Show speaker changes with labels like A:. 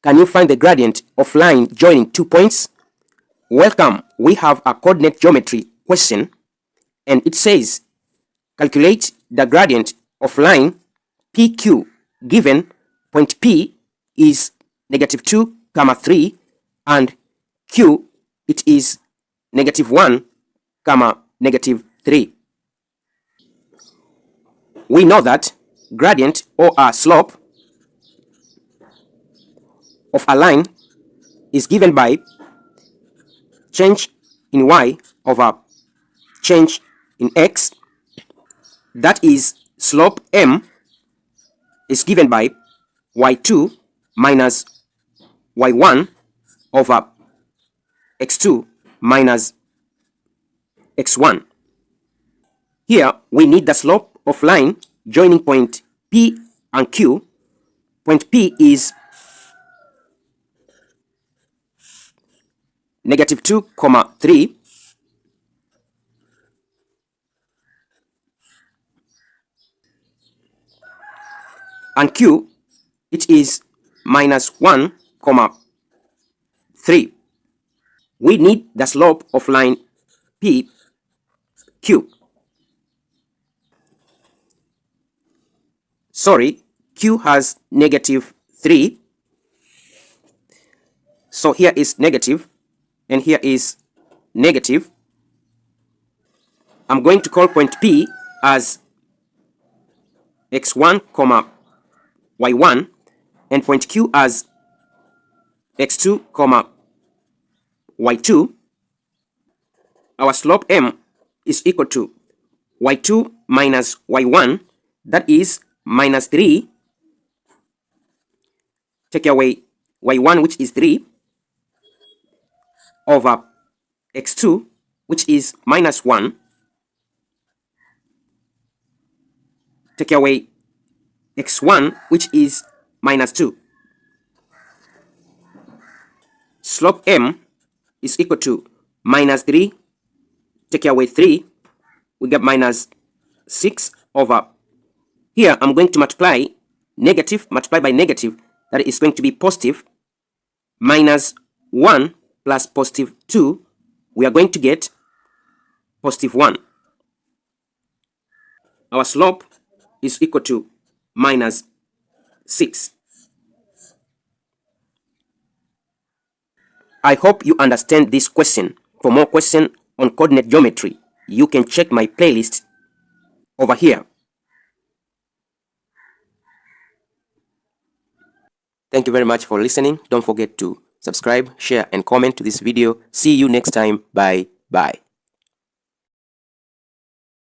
A: Can you find the gradient of line joining 2 points? Welcome, we have a coordinate geometry question, and it says, calculate the gradient of line PQ given point P is -2, 3, and Q it is -1, -3. We know that gradient or a slope of a line is given by change in y over change in x. That is, slope m is given by y2 minus y1 over x2 minus x1. Here we need the slope of line joining point P and Q. Point P is -2, 3, and Q it is -1, 3. We need the slope of line P Q. Sorry, Q has -3. So here is negative, and here is negative. I'm going to call point P as x1, y1, and point Q as x2, y2. Our slope m is equal to y2 minus y1, that is -3. Take away y1, which is 3, over x2, which is -1. Take away x1, which is -2. Slope m is equal to -3. Take away 3, we get -6 over. Here I'm going to multiply negative, multiply by negative, that is going to be positive. -1 plus +2, we are going to get +1. Our slope is equal to -6. I hope you understand this question. For more questions on coordinate geometry, you can check my playlist over here. Thank you very much for listening. Don't forget to subscribe, share, and comment to this video. See you next time. Bye.